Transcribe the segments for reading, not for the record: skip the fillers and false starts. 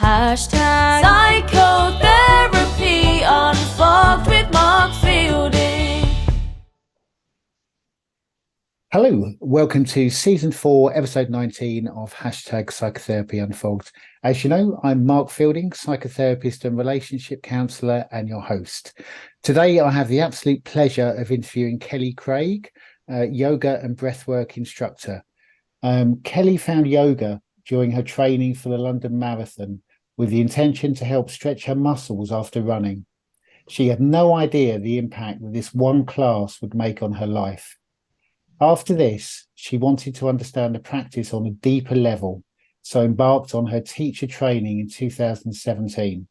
Hashtag psychotherapy unfogged with Mark Fielding. Hello, welcome to season 4, episode 19 of Hashtag Psychotherapy Unfogged. As you know, I'm Mark Fielding, psychotherapist and relationship counsellor, and your host. Today, I have the absolute pleasure of interviewing Kelly Craig, yoga and breathwork instructor. Kelly found yoga during her training for the London Marathon with the intention to help stretch her muscles after running. She had no idea the impact that this one class would make on her life. After this, she wanted to understand the practice on a deeper level, so embarked on her teacher training in 2017.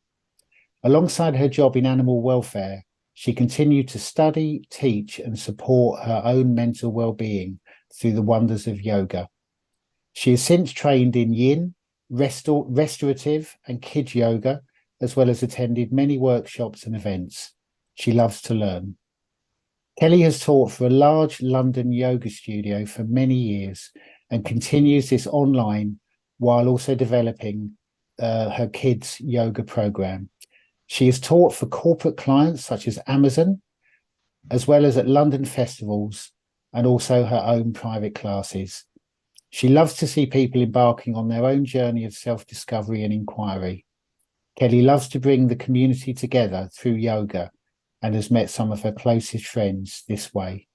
Alongside her job in animal welfare, she continued to study, teach, and support her own mental well-being through the wonders of yoga. She has since trained in yin, restorative, and kids yoga, as well as attended many workshops and events. She loves to learn. Kelly has taught for a large London yoga studio for many years and continues this online while also developing her kids' yoga program. She has taught for corporate clients such as Amazon, as well as at London festivals and also her own private classes. She loves to see people embarking on their own journey of self-discovery and inquiry. Kelly loves to bring the community together through yoga and has met some of her closest friends this way.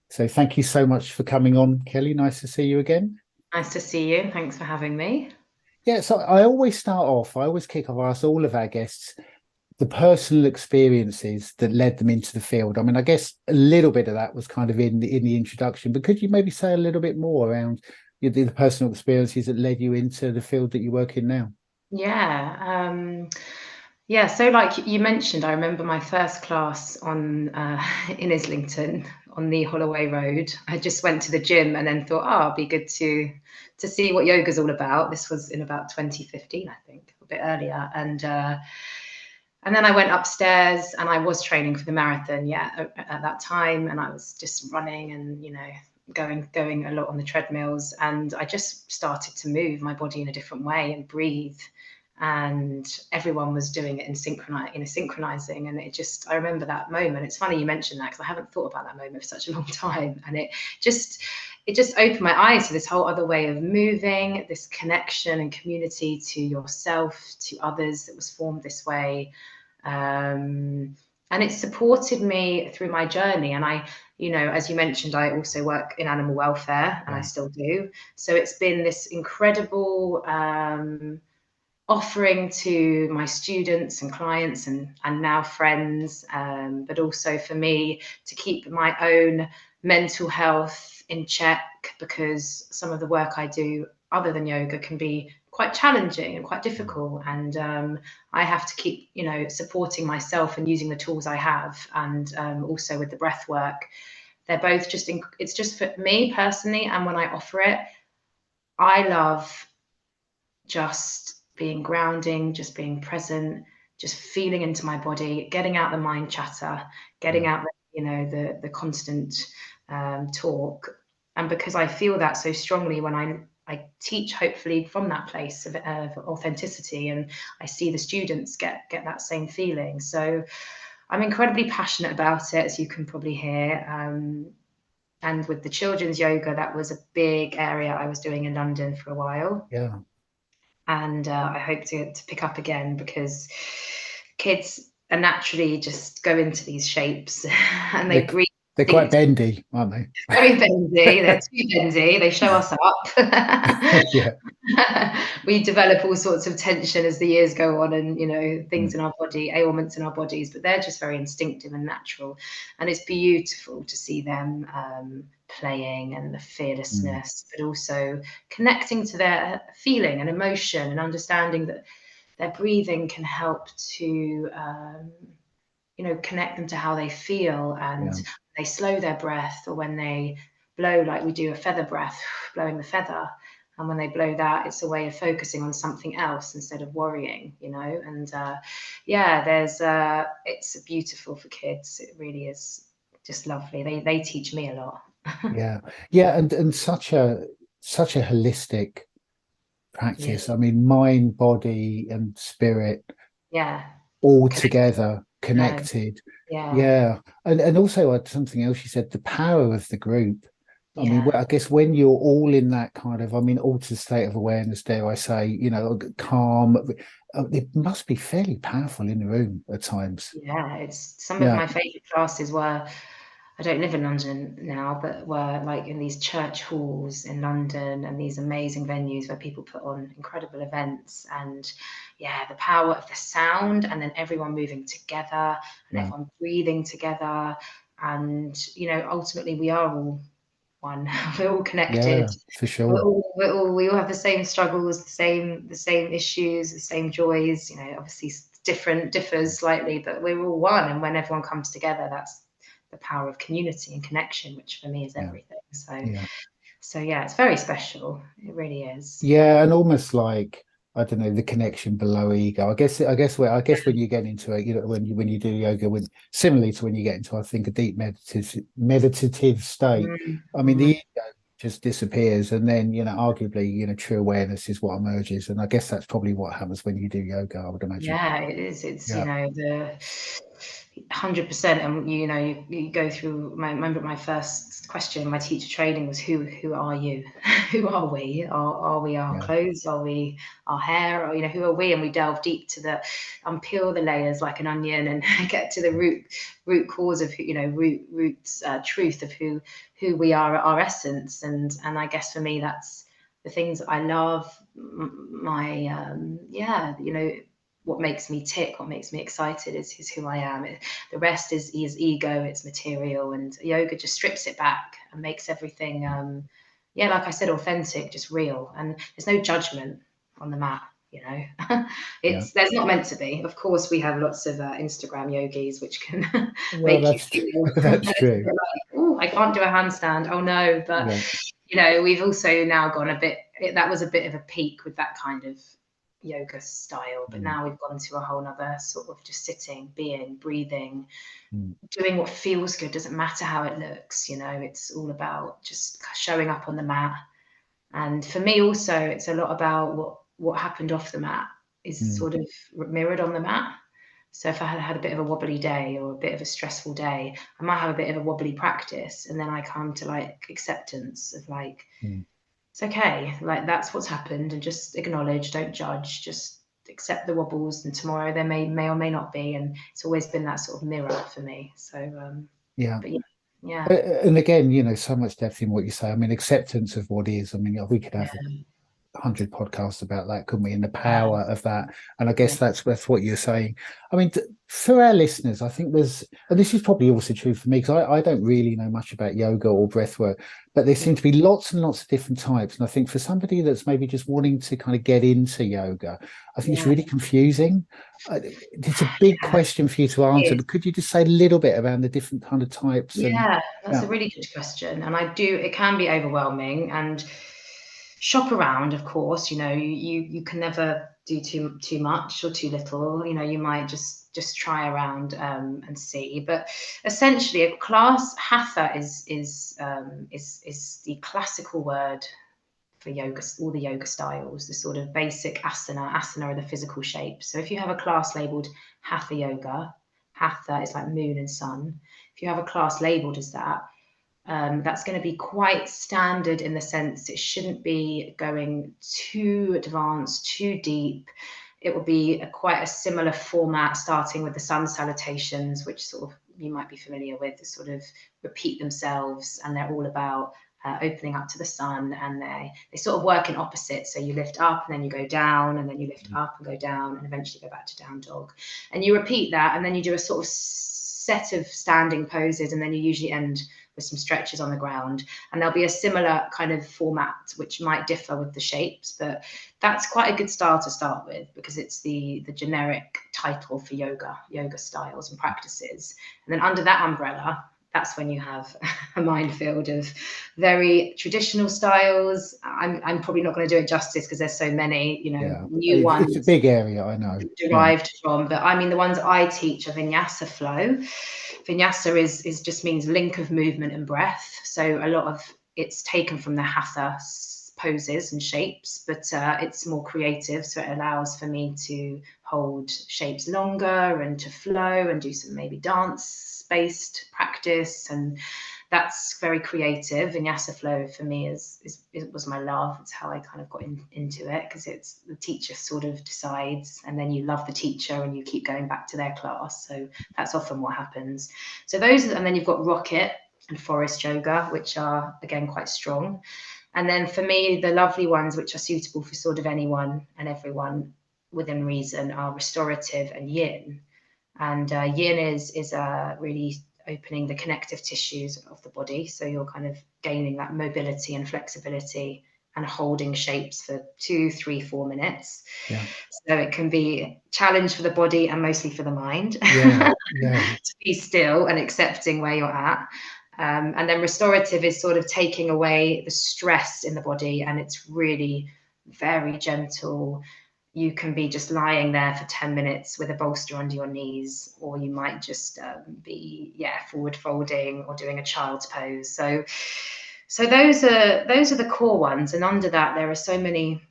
So thank you so much for coming on, Kelly. Nice to see you again. Nice to see you. Thanks for having me. Yeah, so I always kick off, I ask all of our guests the personal experiences that led them into the field. I mean, I guess a little bit of that was kind of in the introduction, but could you maybe say a little bit more around the personal experiences that led you into the field that you work in now? Yeah, so like you mentioned, I remember my first class on in Islington on the Holloway Road. I just went to the gym and then thought, oh, it'd be good to see what yoga's all about. This was in about 2015, I think, a bit earlier. And then I went upstairs and I was training for the marathon, at that time. And I was just running and, going a lot on the treadmills. And I just started to move my body in a different way and breathe. And everyone was doing it in synchronizing. And I remember that moment. It's funny you mentioned that because I haven't thought about that moment for such a long time. And it just opened my eyes to this whole other way of moving, this connection and community to yourself, to others that was formed this way. And it supported me through my journey. And I, as you mentioned, I also work in animal welfare and I still do. So it's been this incredible offering to my students and clients and now friends, but also for me to keep my own mental health in check, because some of the work I do other than yoga can be quite challenging and quite difficult. And I have to keep, supporting myself and using the tools I have. And also with the breath work, they're both it's just for me personally. And when I offer it, I love just being grounding, just being present, just feeling into my body, getting out the mind chatter, getting out the constant talk. And because I feel that so strongly when I teach, hopefully from that place of authenticity, and I see the students get that same feeling. So I'm incredibly passionate about it, as you can probably hear. And with the children's yoga, that was a big area I was doing in London for a while. Yeah. And I hope to pick up again, because kids are naturally just go into these shapes and they breathe. They're quite bendy, aren't they? Very bendy. They're too bendy. They show us up. Yeah. We develop all sorts of tension as the years go on, and things in our body, ailments in our bodies, but they're just very instinctive and natural. And it's beautiful to see them playing, and the fearlessness, but also connecting to their feeling and emotion, and understanding that their breathing can help to connect them to how they feel. And they slow their breath, or when they blow, like we do a feather breath, blowing the feather, and when they blow that, it's a way of focusing on something else instead of worrying, and it's beautiful for kids. It really is just lovely. They teach me a lot. Yeah, and such a holistic practice. I mean, mind, body, and spirit Yeah. all Connect. together, No. connected. Yeah. Yeah. And also something else you said, the power of the group. I mean, Yeah. I guess when you're all in that kind of, I mean, altered state of awareness, dare I say, you know, calm, it must be fairly powerful in the room at times. Yeah. It's some of Yeah. my favorite classes were, I don't live in London now, but were like in these church halls in London and these amazing venues where people put on incredible events. And yeah, the power of the sound, and then everyone moving together and Yeah. everyone breathing together. And, you know, ultimately we are all one. We're all connected. Yeah, for sure. We all have the same struggles, the same issues, the same joys. You know, obviously differs slightly, but we're all one. And when everyone comes together, that's the power of community and connection, which for me is Yeah. everything. Yeah. So yeah, it's very special. It really is. Yeah, and almost like, I don't know, the connection below ego. I guess when you get into it, you know, when you do yoga, when similarly to when you get into, I think, a deep meditative state. I mean, the Mhm. ego just disappears, and then, you know, arguably, you know, true awareness is what emerges, and I guess that's probably what happens when you do yoga, I would imagine. Yeah, it is. It's, you Yeah. know, the 100%. And you know, you go through my, remember my first question, my teacher training was who are you? Who are we? Are we our Yeah. clothes? Are we our hair? Or, you know, who are we? And we delve deep to the, unpeel the layers like an onion and get to the root cause of, you know, roots truth of who we are at our essence. And I guess for me, that's the things that I love. My yeah, you know, what makes me tick, what makes me excited is who I am. The rest is ego, it's material, and yoga just strips it back and makes everything, yeah, like I said, authentic, just real. And there's no judgment on the mat. You know, Yeah. there's not meant to be. Of course, we have lots of Instagram yogis which can Well, make you that's true. feel That's true. like, oh, I can't do a handstand. Oh no, but Yeah. you know, we've also now gone a bit. That was a bit of a peak with that kind of yoga style, but Mm. now we've gone to a whole nother sort of just sitting, being, breathing, Mm. doing what feels good. Doesn't matter how it looks, you know, it's all about just showing up on the mat. And for me also, it's a lot about what happened off the mat is Mm. sort of mirrored on the mat. So if I had a bit of a wobbly day or a bit of a stressful day, I might have a bit of a wobbly practice, and then I come to like acceptance of like, Mm. it's okay, like that's what's happened, and just acknowledge, don't judge, just accept the wobbles, and tomorrow there may or may not be. And it's always been that sort of mirror for me. So Yeah. but yeah, yeah, And again, you know, so much depth in what you say. I mean, acceptance of what is. I mean, we could have yeah, 100 podcasts about that, couldn't we? And the yeah, power of that. And I yeah, guess that's what you're saying. I mean, for our listeners, I think there's, and this is probably also true for me, because I don't really know much about yoga or breath work, but there seem to be lots and lots of different types. And I think for somebody that's maybe just wanting to kind of get into yoga, I think it's yeah, really confusing. It's a big yeah, question for you to it answer, is. but could you just say a little bit around the different kind of types? And Yeah, that's yeah, a really good question. And it can be overwhelming, and shop around, of course. You know, you can never do too much or too little. You know, you might just try around and see. But essentially, a class hatha is the classical word for yoga, all the yoga styles, the sort of basic asana. Asana are the physical shapes. So if you have a class labeled hatha yoga, hatha is like moon and sun. If you have a class labeled as that, that's going to be quite standard in the sense it shouldn't be going too advanced, too deep. It will be quite a similar format, starting with the sun salutations, which sort of you might be familiar with, that sort of repeat themselves, and they're all about opening up to the sun, and they sort of work in opposites. So you lift up and then you go down, and then you lift up and go down, and eventually go back to down dog. And you repeat that, and then you do a sort of set of standing poses, and then you usually end with some stretches on the ground. And there'll be a similar kind of format, which might differ with the shapes, but that's quite a good style to start with, because it's the generic title for yoga styles and practices. And then under that umbrella, that's when you have a minefield of very traditional styles. I'm probably not going to do it justice because there's so many, you know, yeah, new it's a ones big area, I know. Yeah. derived from. But I mean, the ones I teach are vinyasa flow. Vinyasa is just means link of movement and breath. So a lot of it's taken from the hatha poses and shapes, but it's more creative. So it allows for me to hold shapes longer and to flow and do some maybe dance-based practice. And that's very creative. Vinyasa flow for me it was my love. It's how I kind of got into it, because it's the teacher sort of decides, and then you love the teacher and you keep going back to their class. So that's often what happens. So those, and then you've got rocket and forest yoga, which are again quite strong. And then for me, the lovely ones which are suitable for sort of anyone and everyone within reason are restorative and yin. And yin is really opening the connective tissues of the body. So you're kind of gaining that mobility and flexibility and holding shapes for 2, 3, 4 minutes. Yeah. So it can be a challenge for the body and mostly for the mind. Yeah. To be still and accepting where you're at. And then restorative is sort of taking away the stress in the body, and it's really very gentle. You can be just lying there for 10 minutes with a bolster under your knees, or you might just be forward folding or doing a child's pose. So those are the core ones, and under that there are so many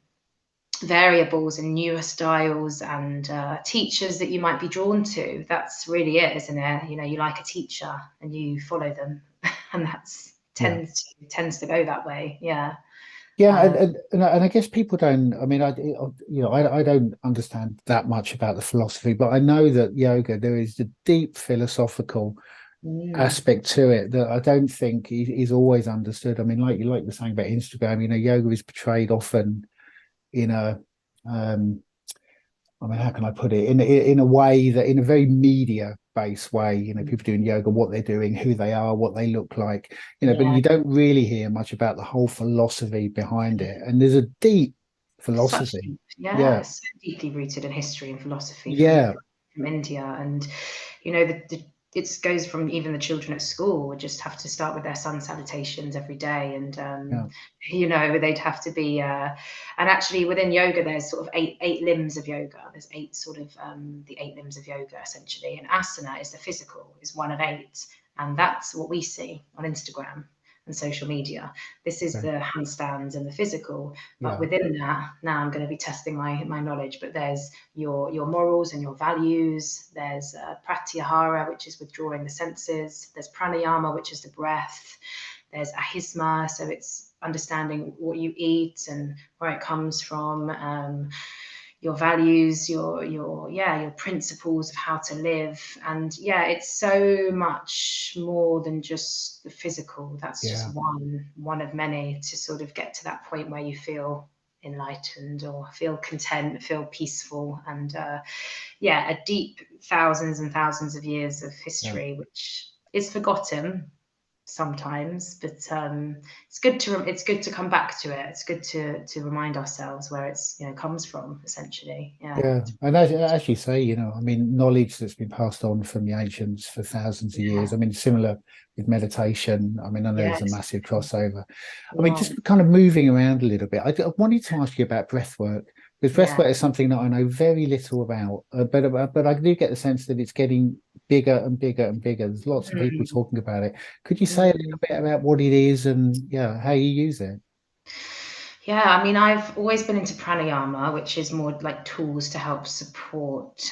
variables and newer styles and teachers that you might be drawn to. That's really it, isn't it? You know, you like a teacher and you follow them, and that's tends to go that way. And I guess people don't. I mean, I don't understand that much about the philosophy, but I know that yoga, there is a deep philosophical aspect to it that I don't think is always understood. I mean, like you were saying about Instagram, you know, yoga is portrayed often in a I mean, how can I put it, in a way that, in a very media based way, you know, people doing yoga, what they're doing, who they are, what they look like, you know, but you don't really hear much about the whole philosophy behind it. And there's a deep philosophy. So deeply rooted in history and philosophy from India. And you know, it goes from even the children at school would just have to start with their sun salutations every day, and you know, they'd have to be and actually within yoga there's sort of eight limbs of yoga. There's eight sort of the 8 limbs of yoga essentially, and asana is the physical, is one of 8, and that's what we see on Instagram and social media. This is the handstands and the physical, but within that, now I'm going to be testing my knowledge, but there's your morals and your values. There's pratyahara, which is withdrawing the senses. There's pranayama, which is the breath. There's ahisma, so it's understanding what you eat and where it comes from. Your values, your principles of how to live. And it's so much more than just the physical. That's just one of many, to sort of get to that point where you feel enlightened or feel content, feel peaceful. And a deep thousands and thousands of years of history, which is forgotten sometimes, but it's good to come back to it. It's good to remind ourselves where it's, you know, comes from, essentially. And as you say, you know, I mean, knowledge that's been passed on from the ancients for thousands of years. I mean, similar with meditation. I mean, I know there's a massive crossover. I mean, just kind of moving around a little bit, I wanted to ask you about breath work, because breath work is something that I know very little about, but I do get the sense that it's getting bigger and bigger and bigger. There's lots of people talking about it. Could you say a little bit about what it is and how you use it? I mean, I've always been into pranayama, which is more like tools to help support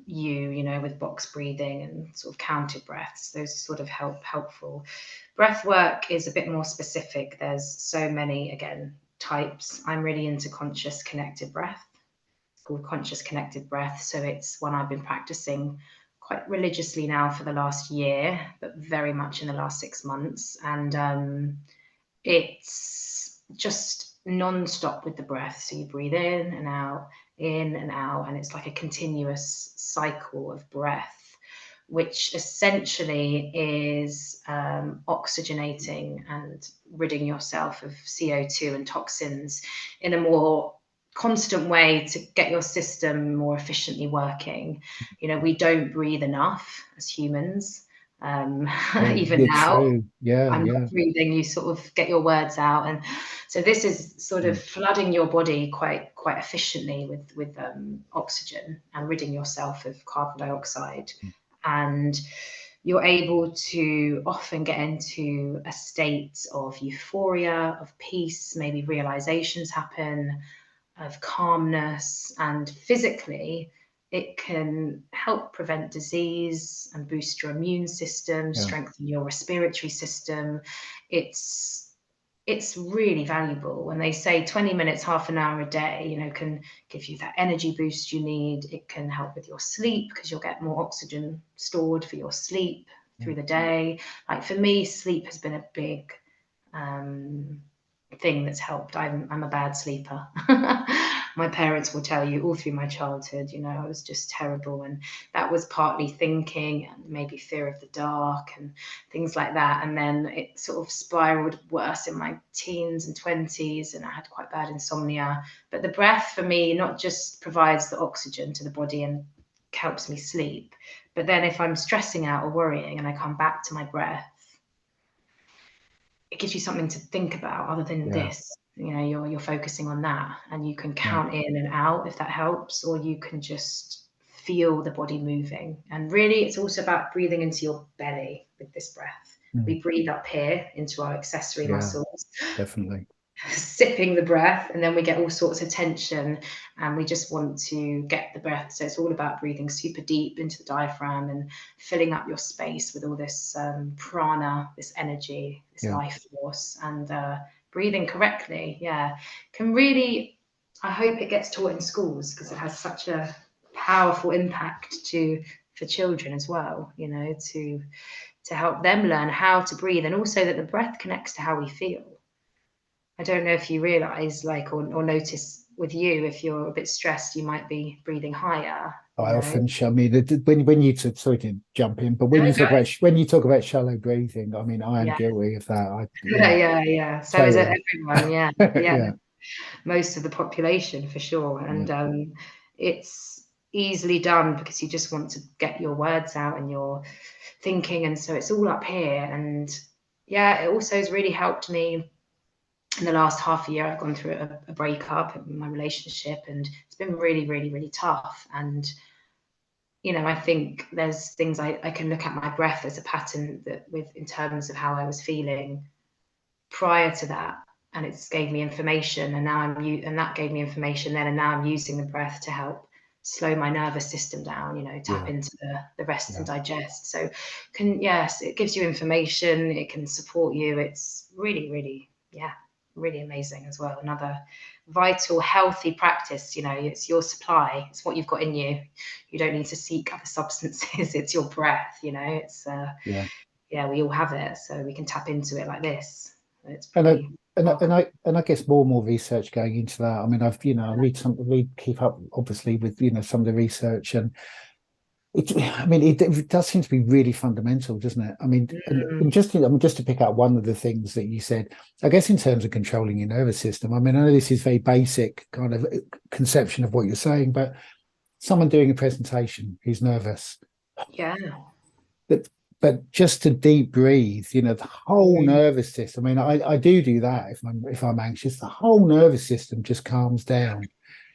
you know, with box breathing and sort of counted breaths. Those sort of helpful. Breath work is a bit more specific. There's so many, again, types. I'm really into conscious connected breath. It's called conscious connected breath. So it's one I've been practicing quite religiously now for the last year, but very much in the last 6 months. And it's just non-stop with the breath. So you breathe in and out, and it's like a continuous cycle of breath, which essentially is oxygenating and ridding yourself of CO2 and toxins in a more constant way to get your system more efficiently working. You know, we don't breathe enough as humans. Even now, I'm not breathing, you sort of get your words out, and so this is sort of flooding your body quite efficiently with oxygen and ridding yourself of carbon dioxide. And you're able to often get into a state of euphoria, of peace, maybe realizations happen, of calmness, and physically it can help prevent disease and boost your immune system, strengthen your respiratory system. It's really valuable. When they say 20 minutes, half an hour a day, you know, can give you that energy boost you need. It can help with your sleep because you'll get more oxygen stored for your sleep through the day. Like for me, sleep has been a big thing that's helped. I'm a bad sleeper. My parents will tell you all through my childhood, you know, I was just terrible, and that was partly thinking and maybe fear of the dark and things like that. And then it sort of spiraled worse in my teens and 20s, and I had quite bad insomnia. But the breath for me not just provides the oxygen to the body and helps me sleep, but then if I'm stressing out or worrying and I come back to my breath, it gives you something to think about other than this. You know, you're focusing on that, and you can count in and out if that helps, or you can just feel the body moving. And really, it's also about breathing into your belly with this breath. We breathe up here into our accessory muscles. Definitely. Sipping the breath, and then we get all sorts of tension, and we just want to get the breath. So it's all about breathing super deep into the diaphragm and filling up your space with all this prana, this energy, this life force, and breathing correctly can really, I hope it gets taught in schools, because it has such a powerful impact for children as well, you know, to help them learn how to breathe, and also that the breath connects to how we feel. I don't know if you realize, like, or notice with you, if you're a bit stressed, you might be breathing higher. I often, I mean, when you sorry to jump in, but when you talk about shallow breathing, I mean, I am guilty of that. So is everyone. Yeah. Most of the population for sure, and it's easily done because you just want to get your words out and your thinking, and so it's all up here. And it also has really helped me. In the last half a year, I've gone through a breakup in my relationship, and it's been really, really, really tough. And, you know, I think there's things I can look at my breath as a pattern in terms of how I was feeling prior to that. And it's gave me information, and that gave me information then, and now I'm using the breath to help slow my nervous system down, you know, tap into the rest and digest. So it gives you information, it can support you. It's really, really, really amazing as well. Another vital, healthy practice. You know, it's your supply, it's what you've got in you. You don't need to seek other substances. It's your breath, you know. It's we all have it, so we can tap into it like this. It's pretty and I guess more and more research going into that. I mean, I keep up obviously with, you know, some of the research, and it does seem to be really fundamental, doesn't it? I mean, just to pick out one of the things that you said, I guess in terms of controlling your nervous system. I mean, I know this is very basic kind of conception of what you're saying, but someone doing a presentation who's nervous, but just to deep breathe, you know, the whole nervous system. I mean, I do that if I'm anxious, the whole nervous system just calms down.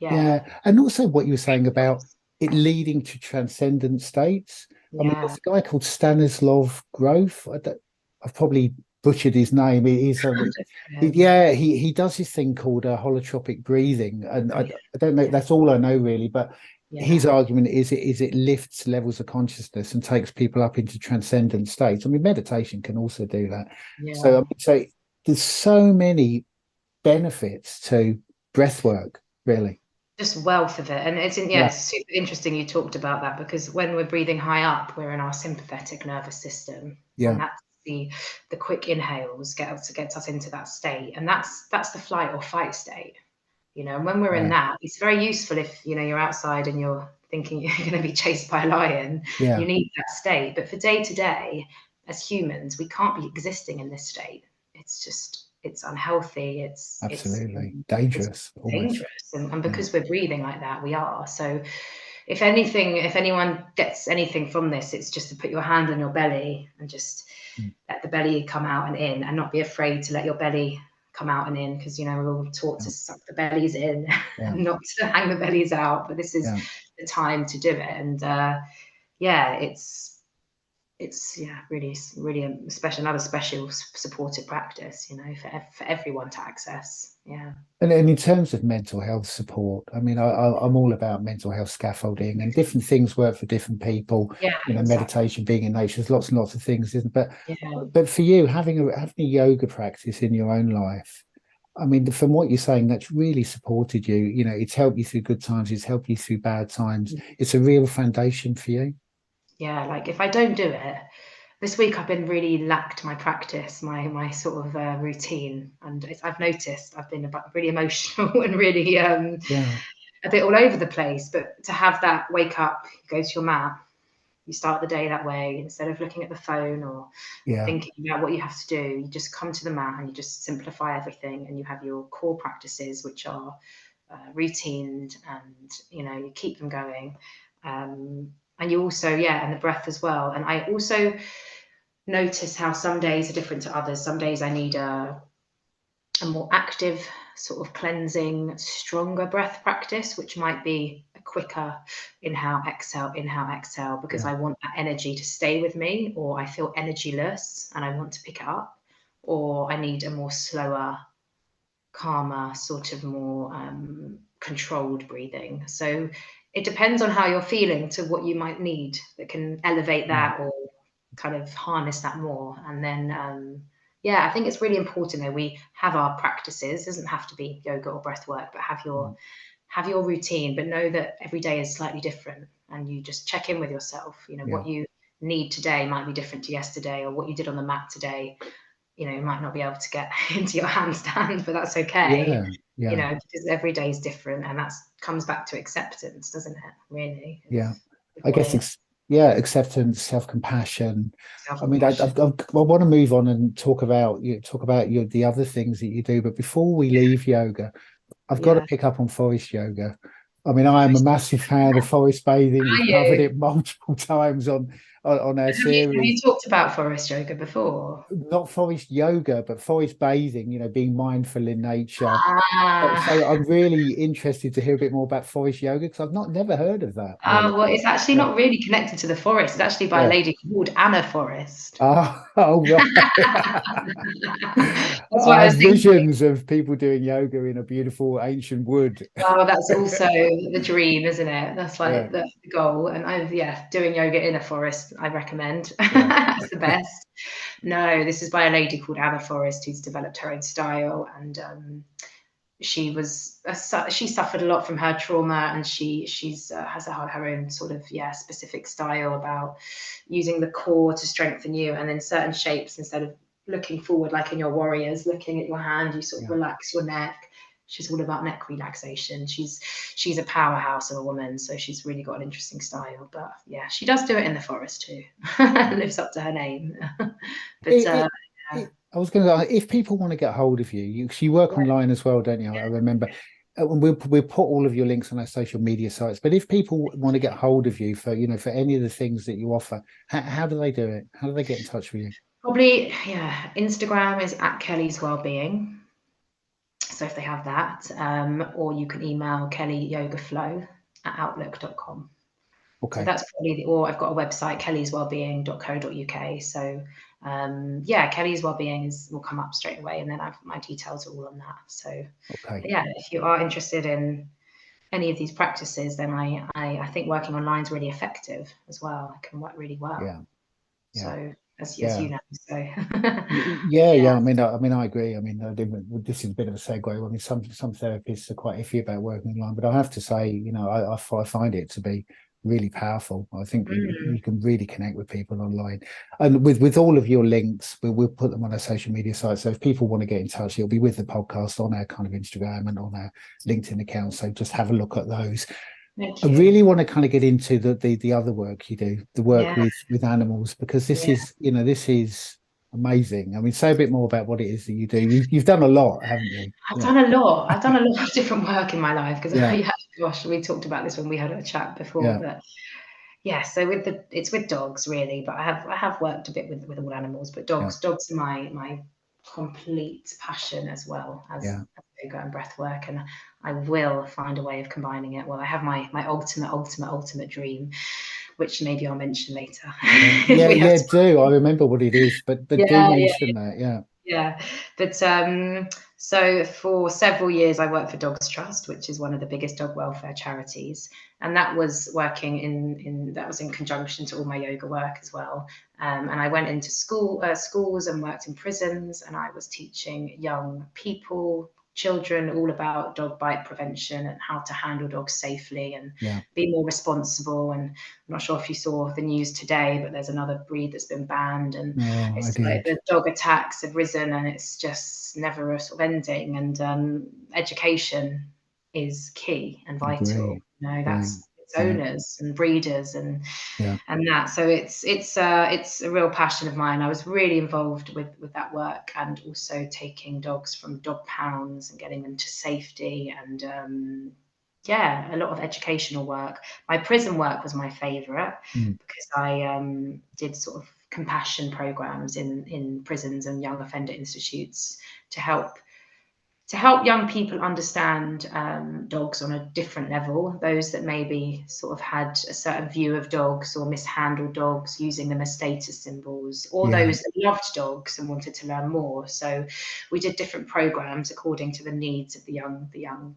And also what you were saying about it leading to transcendent states. I mean, there's a guy called Stanislav Grof. I've probably butchered his name. He does this thing called holotropic breathing, and I don't know. That's all I know really. But his argument is it lifts levels of consciousness and takes people up into transcendent states. I mean, meditation can also do that. So there's so many benefits to breath work, really. Just wealth of it. And it's super interesting you talked about that, because when we're breathing high up, we're in our sympathetic nervous system, and that's the quick inhales gets us into that state, and that's the flight or fight state, you know. And when we're in that, it's very useful if, you know, you're outside and you're thinking you're going to be chased by a lion. You need that state. But for day to day, as humans, we can't be existing in this state. It's unhealthy. It's absolutely dangerous. It's dangerous, and because we're breathing like that, we are. So, if anyone gets anything from this, it's just to put your hand on your belly and just let the belly come out and in, and not be afraid to let your belly come out and in, because, you know, we're all taught to suck the bellies in, and not to hang the bellies out. But this is the time to do it, and it's really a special, another special supported practice, you know, for everyone to access. Yeah. And in terms of mental health support, I mean, I'm all about mental health scaffolding, and different things work for different people. Yeah, You know, exactly. meditation, being in nature, there's lots and lots of things, isn't it? Yeah. But for you, having a yoga practice in your own life, I mean, from what you're saying, that's really supported you. You know, it's helped you through good times, it's helped you through bad times. It's a real foundation for you. Yeah, like if I don't do it, this week I've been really lacked my practice, my sort of routine, and I've noticed I've been really emotional and really Yeah, a bit all over the place. But to have that wake up, you go to your mat, you start the day that way instead of looking at the phone or yeah, thinking about what you have to do. You just come to the mat and you just simplify everything, and you have your core practices, which are routined, and you know, you keep them going. And you also, and the breath as well. And I also notice how some days are different to others. Some days I need a more active, sort of cleansing, stronger breath practice, which might be a quicker inhale, exhale, because yeah, I want that energy to stay with me, or I feel energyless and I want to pick it up, or I need a more slower, calmer, sort of more controlled breathing. So it depends on how you're feeling to what you might need that can elevate yeah, that or kind of harness that more. And then I think it's really important that we have our practices. It doesn't have to be yoga or breath work, but have your routine, but know that every day is slightly different, and you just check in with yourself. You know, yeah, what you need today might be different to yesterday, or what you did on the mat today, you know, you might not be able to get into your handstand, but that's okay. yeah, You yeah, know, because every day is different, and that comes back to acceptance, doesn't it? Really, yeah. of I what guess it acceptance, self-compassion. I mean, self-compassion. I want to move on and talk about the other things that you do. But before we leave yoga, I've got to Yeah. pick up on forest yoga. I mean, I am a massive fan of forest bathing. Are We've covered you? it multiple times on our Have you series. talked about forest yoga before? Not forest yoga, but forest bathing. You know, being mindful in nature. So Ah. I'm really interested to hear a bit more about forest yoga because I've not never heard of that really. Well, it's actually Yeah, not really connected to the forest. It's actually by a yeah. lady called Anna Forrest. Oh, right. That's what I I have was thinking. visions of people doing yoga in a beautiful ancient wood. Oh, that's also the dream, isn't it? That's Yeah, like the goal. And doing yoga in a forest, I recommend. yeah, That's the best. No, this is by a lady called Anna Forrest who's developed her own style, and she suffered a lot from her trauma, and she's has her own sort of specific style about using the core to strengthen you, and then certain shapes, instead of looking forward like in your warriors, looking at your hand, you sort of yeah. relax your neck. She's all about neck relaxation. She's a powerhouse of a woman, so she's really got an interesting style. But yeah, she does do it in the forest too. Lives up to her name. But I was going to ask, if people want to get hold of you, you work online as well, don't you? I remember. We'll put all of your links on our social media sites. But if people want to get hold of you for for any of the things that you offer, how do they do it? How do they get in touch with you? probably, Instagram is at Kelly's Wellbeing. So if they have that, or you can email kellyyogaflow@outlook.com. So Okay, that's probably or I've got a website, kellyswellbeing.co.uk. So Kelly's Wellbeing will come up straight away, and then my details are all on that. So okay, yeah, if you are interested in any of these practices, then I think working online is really effective as well. It can work really well. yeah, yeah, So as yeah. you know, so Yeah, yeah. yeah. I mean, I agree. I mean, this is a bit of a segue. I mean, some therapists are quite iffy about working online, but I have to say, I find it to be really powerful. I think Mm, you can really connect with people online, and with all of your links, we'll put them on our social media sites. So if people want to get in touch, it'll be with the podcast on our kind of Instagram and on our LinkedIn account. So just have a look at those. thank I you. really want to kind of get into the other work you do, the work Yeah, with animals, because this yeah. is, this is amazing. I mean, say a bit more about what it is that you do. You've done a lot, haven't you? I've Yeah, done a lot. I've done a lot of different work in my life because yeah, gosh, we talked about this when we had a chat before. yeah, But yeah, so it's with dogs really, but I have worked a bit with all animals, but yeah, dogs are my complete passion as well as yeah, yoga and breath work, and I will find a way of combining it. Well, I have my ultimate dream, which maybe I'll mention later. Yeah, if yeah, we have yeah, time. do. I remember what it is, but do Yeah, yeah, mention that. Yeah. yeah. But so for several years, I worked for Dogs Trust, which is one of the biggest dog welfare charities, and that was working that was in conjunction to all my yoga work as well. And I went into schools and worked in prisons, and I was teaching young people, children, all about dog bite prevention and how to handle dogs safely and Yeah. be more responsible. And I'm not sure if you saw the news today, but there's another breed that's been banned, and Oh, I it's like did. the dog attacks have risen, and it's just never a sort of ending. And education is key and vital. Agree. You know, Agree. that's it's Yeah. owners and breeders Yeah. and that. So it's a real passion of mine. I was really involved with that work, and also taking dogs from dog pounds and getting them to safety, and yeah, a lot of educational work. My prison work was my favorite because I did sort of compassion programs in prisons and young offender institutes to help young people understand dogs on a different level, those that maybe sort of had a certain view of dogs or mishandled dogs, using them as status symbols, or Yeah. those that loved dogs and wanted to learn more. So we did different programs according to the needs of the young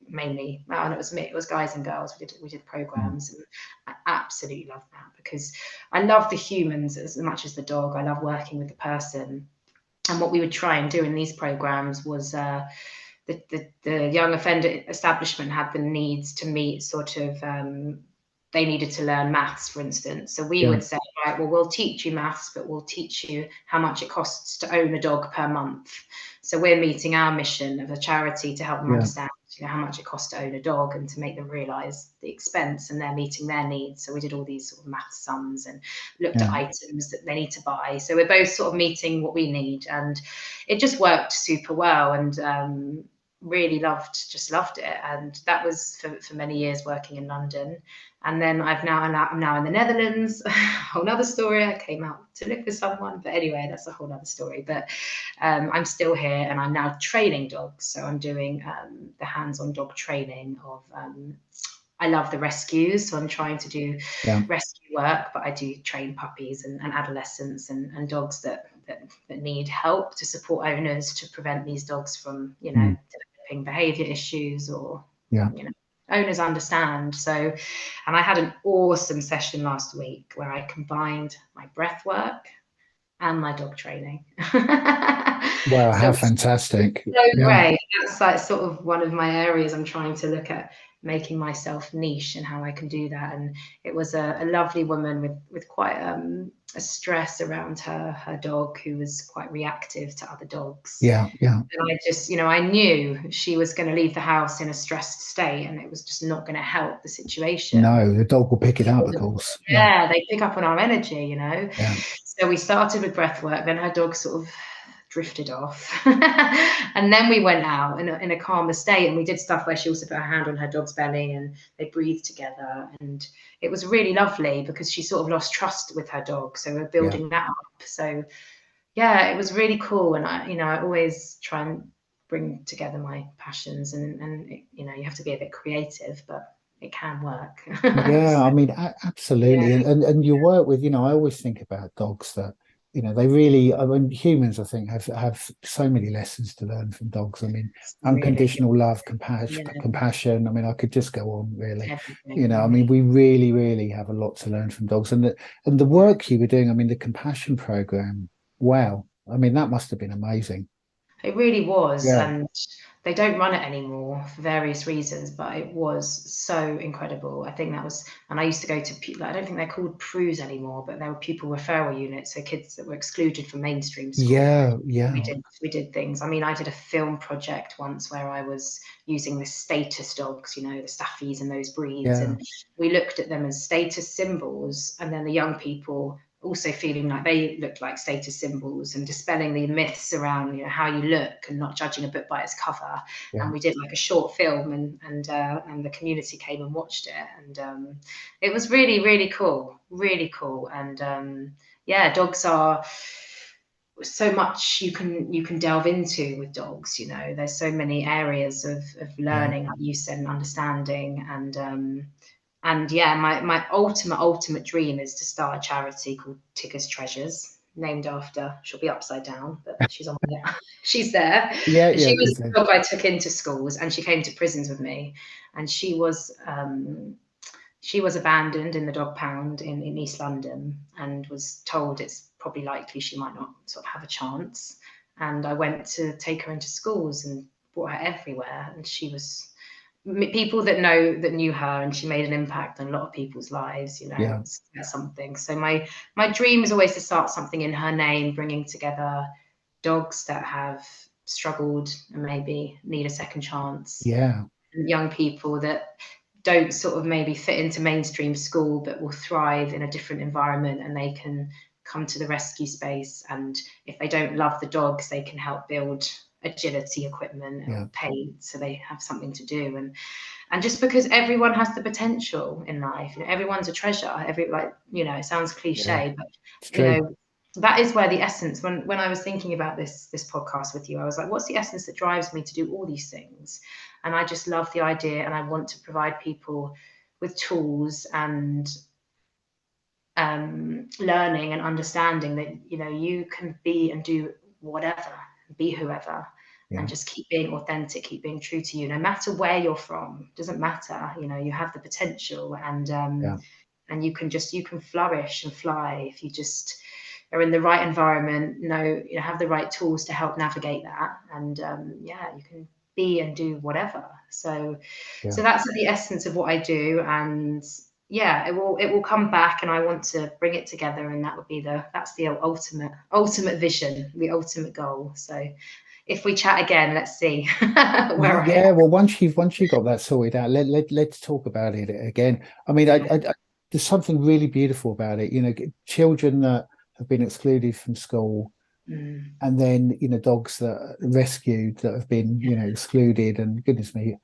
mainly. Well, and it was guys and girls. We did programs, and I absolutely love that because I love the humans as much as the dog. I love working with the person. And what we would try and do in these programs was the young offender establishment had the needs to meet sort of they needed to learn maths, for instance. So we Yeah. would say, right, well, we'll teach you maths, but we'll teach you how much it costs to own a dog per month. So we're meeting our mission of a charity to help them Yeah. understand, how much it costs to own a dog and to make them realise the expense, and they're meeting their needs. So we did all these sort of maths sums and looked at items that they need to buy. So we're both sort of meeting what we need, and it just worked super well. And really loved it, and that was for many years working in London. And then I'm now in the Netherlands. A whole nother story. I came out to live with someone, but anyway, that's a whole nother story. But I'm still here, and I'm now training dogs. So I'm doing the hands-on dog training of I love the rescues, so I'm trying to do rescue work, but I do train puppies and adolescents and dogs that need help to support owners to prevent these dogs from, developing behavior issues, or, owners understand. So, and I had an awesome session last week where I combined my breath work and my dog training. Wow, So how fantastic. so great. That's like sort of one of my areas I'm trying to look at, making myself niche and how I can do that. And it was a lovely woman with quite a stress around her dog, who was quite reactive to other dogs. Yeah. And I just, I knew she was going to leave the house in a stressed state, and it was just not going to help the situation. No, the dog will pick it up, of course. Yeah, they pick up on our energy, Yeah. So we started with breath work, then her dog sort of drifted off. And then we went out in a calmer state, and we did stuff where she also put her hand on her dog's belly and they breathed together. And it was really lovely because she sort of lost trust with her dog. So we're building that up. So yeah, it was really cool. And I always try and bring together my passions, and you have to be a bit creative, but it can work. Yeah, I mean, absolutely. And you work with, I always think about dogs that, they really, I mean, humans, I think, have so many lessons to learn from dogs. I mean, unconditional love, compassion. I mean, I could just go on, really. I mean, we really, really have a lot to learn from dogs. And the work you were doing, I mean, the compassion program, wow. I mean, that must have been amazing. It really was. Yeah. And they don't run it anymore for various reasons, but it was so incredible. I think that was, and I used to go to, I don't think they're called PRUs anymore, but they were pupil referral units, so kids that were excluded from mainstream school. Yeah. We did things. I mean, I did a film project once where I was using the status dogs, the staffies and those breeds, and we looked at them as status symbols, and then the young people also feeling like they looked like status symbols, and dispelling the myths around how you look and not judging a book by its cover. And we did like a short film, and the community came and watched it, and it was really, really cool. And dogs are so much you can delve into with dogs. There's so many areas of learning, like you said, and understanding, and And yeah, my ultimate dream is to start a charity called Tigger's Treasures, named after, she'll be upside down, but she's on there. She's there. Yeah, And yeah, she was good. the dog I took into schools, and she came to prisons with me. And she was abandoned in the dog pound in East London, and was told it's probably likely she might not sort of have a chance. And I went to take her into schools and brought her everywhere, and she was, people that knew her, and she made an impact on a lot of people's lives, you know. Yeah. That's something. So my dream is always to start something in her name, bringing together dogs that have struggled and maybe need a second chance, Yeah. and young people that don't sort of maybe fit into mainstream school but will thrive in a different environment, and they can come to the rescue space, and if they don't love the dogs, they can help build agility equipment Yeah. and paint, so they have something to do. And just because everyone has the potential in life, you know, everyone's a treasure. It sounds cliche, Yeah. but It's you true. know, that is where the essence, when I was thinking about this podcast with you, I was like, what's the essence that drives me to do all these things? And I just love the idea, and I want to provide people with tools and learning and understanding that, you know, you can be and do whatever, be whoever, Yeah. and just keep being authentic, keep being true to you, no matter where you're from. Doesn't matter, you know, you have the potential, and Yeah. and you can flourish and fly if you just are in the right environment, have the right tools to help navigate that, and you can be and do whatever. So Yeah. that's the essence of what I do, and yeah, it will come back, and I want to bring it together, and that's the ultimate vision, the ultimate goal. So if we chat again, let's see where I Yeah, am. well, once you've got that sorted out, let's talk about it again. I mean, there's something really beautiful about it. You know, children that have been excluded from school, Mm. and then, you know, dogs that are rescued that have been, you know, excluded, and goodness me,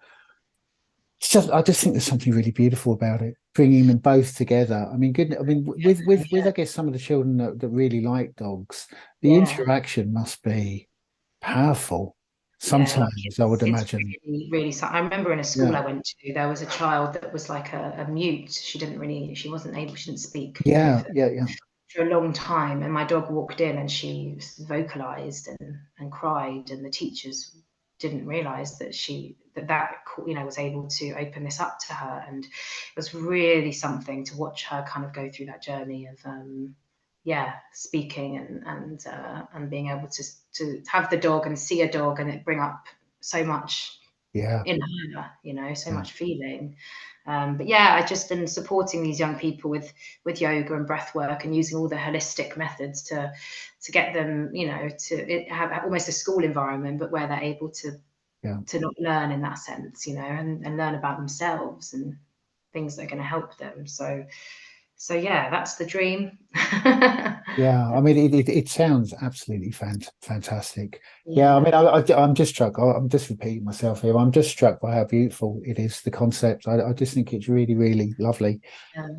I just think there's something really beautiful about it, bringing them both together. I mean, I mean, with I guess some of the children that really like dogs, the Yeah. interaction must be powerful. Yeah, like Sometimes I would it's imagine. really, really sad. I remember in a school Yeah. I went to, there was a child that was like a mute. She didn't speak Yeah, yeah, yeah. for a long time. And my dog walked in, and she vocalized and cried, and the teachers didn't realize that was able to open this up to her. And it was really something to watch her kind of go through that journey of speaking and being able to have the dog and see a dog, and it bring up so much Yeah, in her, you know, so yeah, much feeling. But yeah, I just been supporting these young people with yoga and breath work, and using all the holistic methods to get them, you know, to have almost a school environment, but where they're able to yeah. not learn in that sense, you know, and learn about themselves and things that are going to help them. So yeah, that's the dream. Yeah, I mean, it sounds absolutely fantastic. Yeah, I Yeah. mean, I'm just struck. I'm just repeating myself here. I'm just struck by how beautiful it is, the concept. I just think it's really, really lovely.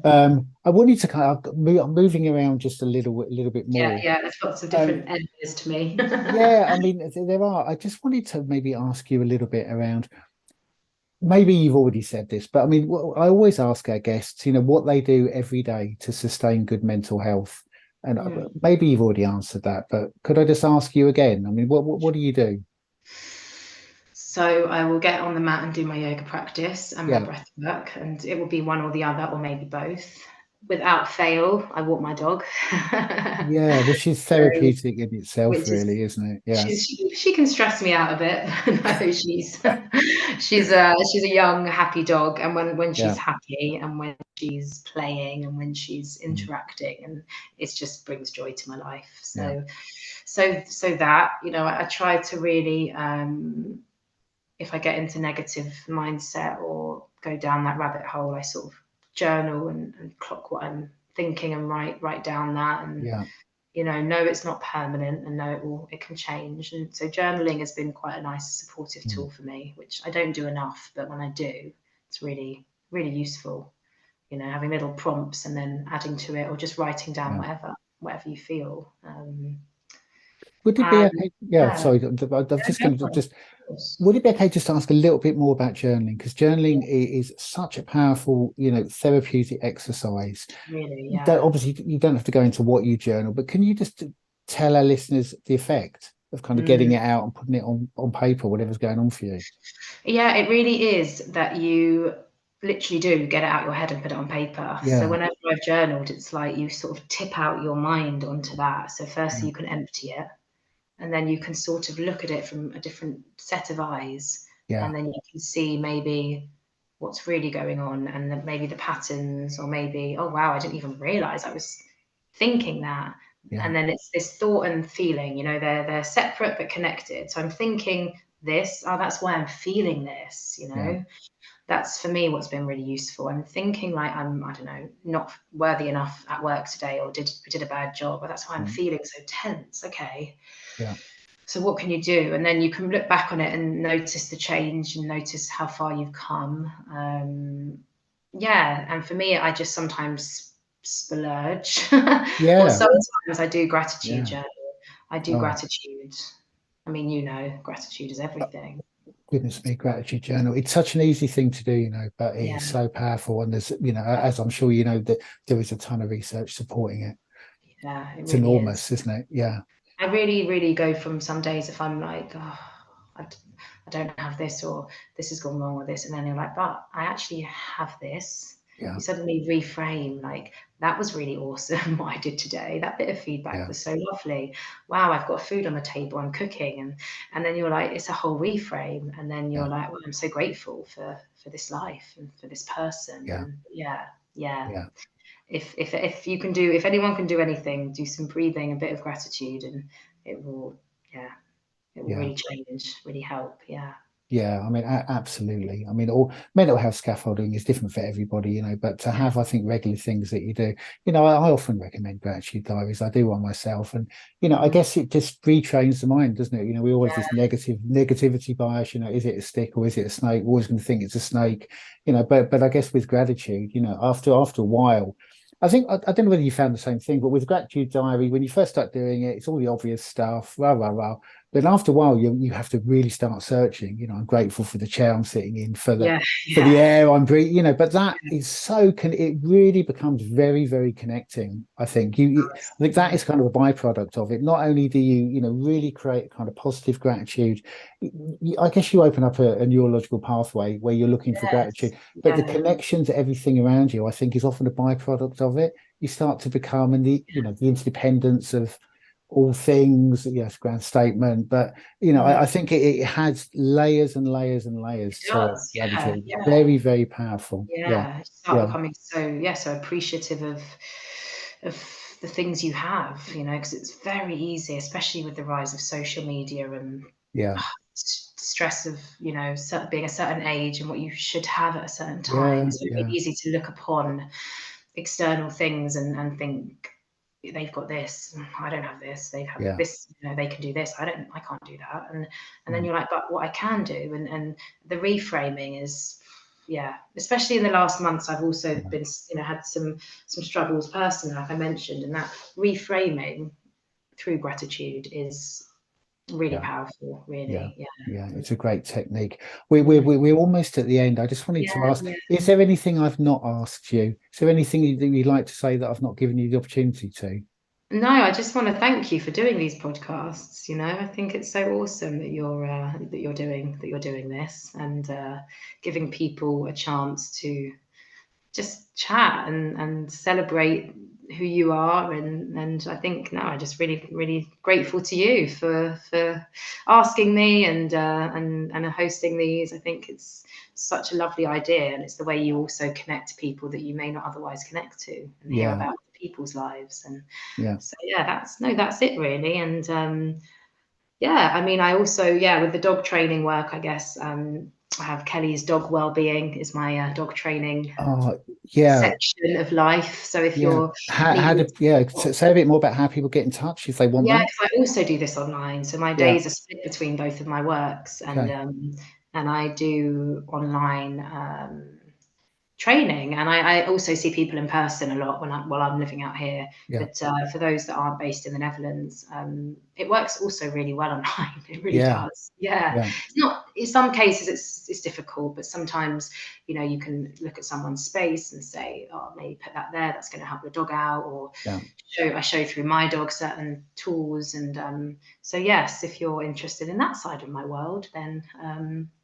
Yeah. I wanted to I'm moving around just a little bit Yeah, more. yeah, there's lots of Um, different areas to me. yeah, I mean, there are. I just wanted to maybe ask you a little bit around. Maybe you've already said this, but I mean, I always ask our guests, you know, what they do every day to sustain good mental health. And Mm. maybe you've already answered that, but could I just ask you again? I mean, what do you do? So I will get on the mat and do my yoga practice and my Yeah, breath work, and it will be one or the other, or maybe both. Without fail, I walk my dog. yeah, which is So, therapeutic in itself, which is really, isn't it? Yeah, she can stress me out a bit. No, she's a young, happy dog, and when she's yeah, happy, and when she's playing, and when she's mm, interacting, and it just brings joy to my life. yeah, So that, you know, I try to really, if I get into negative mindset or go down that rabbit hole, I sort of journal and clock what I'm thinking, and write down that, and yeah, you know it's not permanent, and know it can change. And so journaling has been quite a nice supportive mm, tool for me, which I don't do enough, but when I do, it's really, really useful. You know, having little prompts and then adding to it, or just writing down yeah. whatever you feel. Would it be And okay? Yeah, yeah, sorry, I'm just go going to for it, just. of course. Would it be okay just to ask a little bit more about journaling? Because journaling Yeah, is such a powerful, therapeutic exercise. really, That yeah. obviously you don't have to go into what you journal, but can you just tell our listeners the effect of kind of getting Mm. it out and putting it on paper, whatever's going on for you? Yeah, it really is that you literally do get it out your head and put it on paper. So Yeah, whenever I've journaled, it's like you sort of tip out your mind onto that. So firstly, yeah, you can empty it, and then you can sort of look at it from a different set of eyes, yeah, and then you can see maybe what's really going on, and then maybe the patterns, or maybe, oh wow, I didn't even realize I was thinking that. yeah, And then it's this thought and feeling, they're separate but connected. So I'm thinking this, oh, that's why I'm feeling this, yeah, that's for me what's been really useful. I'm thinking like I don't know, not worthy enough at work today, or did a bad job, but that's why I'm mm, feeling so tense. Okay, yeah, so what can you do? And then you can look back on it and notice the change and notice how far you've come. Yeah, and for me, I just sometimes splurge, or yeah, sometimes I do gratitude yeah. journal. I do Oh, gratitude. I mean, gratitude is everything. goodness me, gratitude journal. It's such an easy thing to do, but it Yeah, is so powerful. And there's, as I'm sure you know, that there is a ton of research supporting it. yeah, it It's really is. enormous, isn't it? Yeah, I really, really go from some days if I'm like, oh, I, I don't have this, or this has gone wrong with this, and then you're like, but I actually have this. yeah, You suddenly reframe, like, that was really awesome what I did today. That bit of feedback yeah, was so lovely. Wow, I've got food on the table, I'm cooking, and then you're like, it's a whole reframe, and then you're yeah, like, well, I'm so grateful for this life and for this person, yeah, and yeah, yeah. yeah, If you can do, if anyone can do anything, do some breathing, a bit of gratitude, and it will, yeah, it will yeah. really change, really help. Yeah. Yeah, I mean, absolutely. I mean, all mental health scaffolding is different for everybody, but to Yeah. have, I think, regular things that you do, I often recommend gratitude diaries. I do one myself, and I Mm, guess it just retrains the mind, doesn't it? We all have yeah. this negativity bias. Is it a stick or is it a snake? We're always going to think it's a snake, But I guess with gratitude, after a while. I don't know whether you found the same thing, but with gratitude diary, when you first start doing it, it's all the obvious stuff, rah rah rah. Then after a while, you have to really start searching. I'm grateful for the chair I'm sitting in, for the Yeah. for the Yeah. air I'm breathing. But that is so it really becomes very, very connecting. I think I think that Yeah. is kind of a byproduct of it. Not only do you really create kind of positive gratitude, I guess you open up a neurological pathway where you're looking for Yes. gratitude, but the Yeah. connection to everything around you, I think, is often a byproduct of it. You start to become, and the interdependence of all things. Yes, grand statement, but I Mm. think it has layers and layers and It layers to it. does. Yeah. Gratitude, Yeah. very, very powerful. Yeah, Yeah. You start yeah, becoming so, yeah, so appreciative of the things you have, because it's very easy, especially with the rise of social media and yeah, stress of being a certain age and what you should have at a certain time. yeah, It's very yeah, easy to look upon external things and think they've got this, I don't have this, they have yeah, this, they can do this, I can't do that, and then mm, you're like, but what I can do, and the reframing is, yeah, especially in the last months, I've also yeah, been, had some struggles personally, like I mentioned, and that reframing through gratitude is really yeah. powerful, Yeah, really. Yeah. yeah, it's a great technique. We're we're Mm. we're we're almost at the end. I just wanted Yeah, to ask: yeah. is there anything I've not asked you? Is there anything that you'd like to say that I've not given you the opportunity to? No, I just want to thank you for doing these podcasts. I think it's so awesome that you're doing this, and giving people a chance to just chat and celebrate who you are. And I think, no, I'm just really, really grateful to you for asking me and hosting these. I think it's such a lovely idea, and it's the way you also connect to people that you may not otherwise connect to, and hear Yeah, about people's lives. And yeah. so yeah, that's it really. And yeah, I mean, I also, yeah, with the dog training work, I guess, I have Kelly's Dog Wellbeing is my dog training Oh, yeah, section of life. So if yeah. you're How needing do yeah? support, Say a bit more about how people get in touch if they want yeah, that. because I also do this online. So my Yeah. days are split between both of my works, Okay. and I do online training. And I also see people in person a lot while I'm living out here. Yeah. But for those that aren't based in the Netherlands, it works also really well online. It really Yeah. does. Yeah. Yeah. It's not, in some cases it's difficult, but sometimes, you know, you can look at someone's space and say, oh, maybe put that there, that's going to help the dog out, or Yeah. I show through my dog certain tools. And so yes, if you're interested in that side of my world, then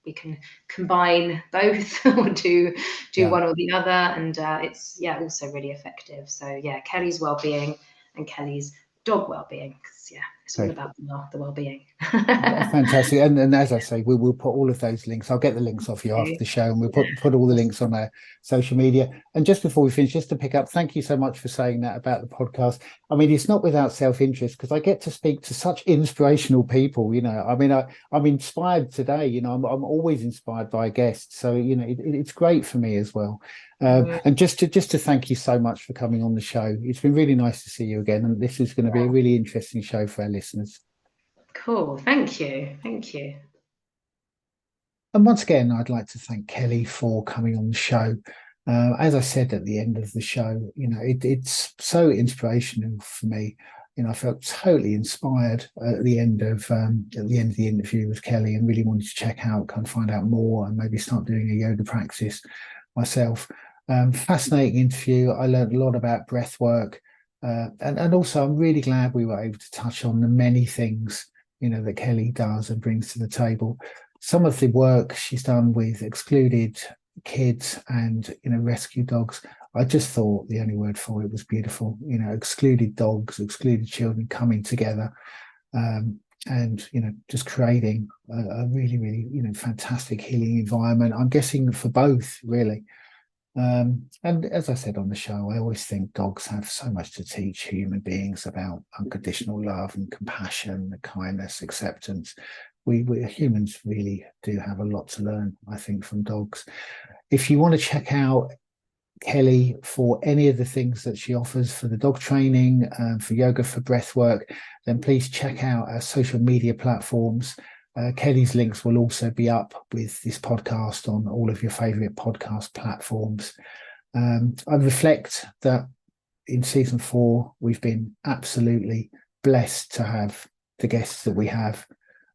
we can combine both or do Yeah. one or the other, and it's also really effective. So Kelly's well-being and Kelly's dog well-being, because it's all about the well-being. Fantastic. And as I say, we'll put all of those links. I'll get the links off you after the show, and we'll put all the links on our social media. And just before we finish, just to pick up, thank you so much for saying that about the podcast. I mean, it's not without self-interest, because I get to speak to such inspirational people. You know, I mean, I'm inspired today. You know, I'm always inspired by guests. So, you know, it's great for me as well. And just to thank you so much for coming on the show. It's been really nice to see you again. And this is going to be a really interesting show for our listeners. Cool. Thank you. Thank you. And once again, I'd like to thank Kelly for coming on the show. As I said at the end of the show, you know, it's so inspirational for me. You know, I felt totally inspired at the end of the interview with Kelly, and really wanted to check out, kind of find out more, and maybe start doing a yoga practice myself. Fascinating interview. I learned a lot about breath work, and also I'm really glad we were able to touch on the many things, you know, that Kelly does and brings to the table. Some of the work she's done with excluded kids and, you know, rescue dogs, I just thought the only word for it was beautiful. You know, excluded dogs, excluded children coming together, and, you know, just creating a really, really, you know, fantastic healing environment. I'm guessing for both, really. And as I said on the show, I always think dogs have so much to teach human beings about unconditional love and compassion, kindness, acceptance. We humans really do have a lot to learn, I think, from dogs. If you want to check out Kelly for any of the things that she offers for the dog training, for yoga, for breath work, then please check out our social media platforms. Kelly's links will also be up with this podcast on all of your favorite podcast platforms. I reflect that in season 4, we've been absolutely blessed to have the guests that we have.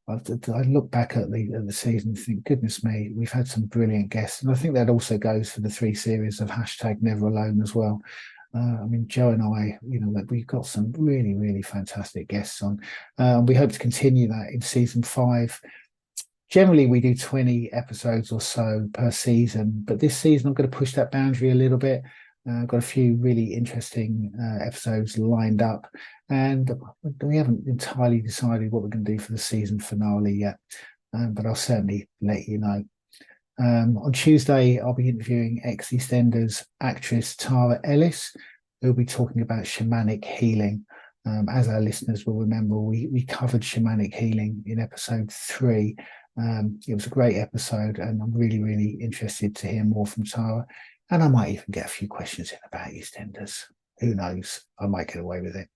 I look back at the season and think, goodness me, we've had some brilliant guests. And I think that also goes for the 3 series of #NeverAlone as well. I mean, Joe and I, you know, we've got some really, really fantastic guests on. We hope to continue that in season 5. Generally, we do 20 episodes or so per season, but this season I'm going to push that boundary a little bit. I've got a few really interesting episodes lined up, and we haven't entirely decided what we're going to do for the season finale yet, but I'll certainly let you know. On Tuesday, I'll be interviewing ex-EastEnders actress Tara Ellis, who'll be talking about shamanic healing. As our listeners will remember, we covered shamanic healing in episode 3. It was a great episode, and I'm really, really interested to hear more from Tara. And I might even get a few questions in about EastEnders. Who knows? I might get away with it.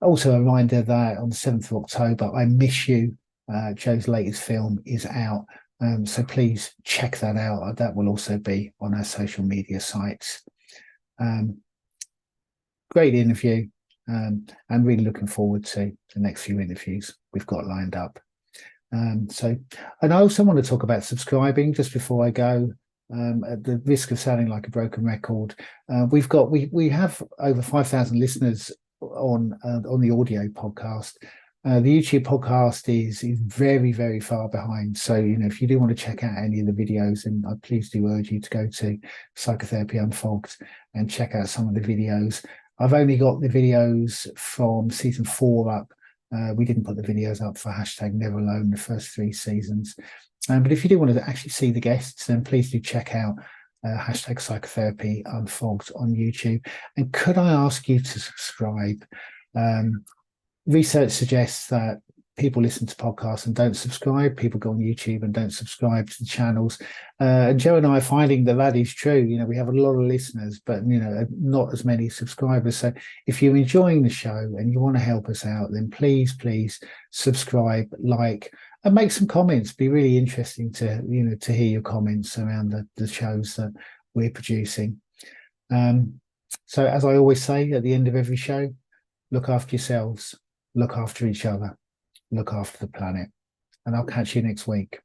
Also, a reminder that on the 7th of October, I Miss You, Joe's latest film, is out. So please check that out. That will also be on our social media sites. Great interview. I'm really looking forward to the next few interviews we've got lined up. And I also want to talk about subscribing just before I go. At the risk of sounding like a broken record, we have over 5,000 listeners on the audio podcast. The YouTube podcast is very, very far behind. So, you know, if you do want to check out any of the videos, then I please do urge you to go to Psychotherapy Unfogged and check out some of the videos. I've only got the videos from season 4 up. We didn't put the videos up for #NeverAlone, the first 3 seasons. But if you do want to actually see the guests, then please do check out #Psychotherapy Unfogged on YouTube. And could I ask you to subscribe? Research suggests that people listen to podcasts and don't subscribe. People go on YouTube and don't subscribe to the channels. And Joe and I are finding that is true. You know, we have a lot of listeners, but, you know, not as many subscribers. So if you're enjoying the show and you want to help us out, then please subscribe, like, and make some comments. Be really interesting to, you know, to hear your comments around the shows that we're producing. So as I always say at the end of every show, look after yourselves, look after each other, look after the planet, and I'll catch you next week.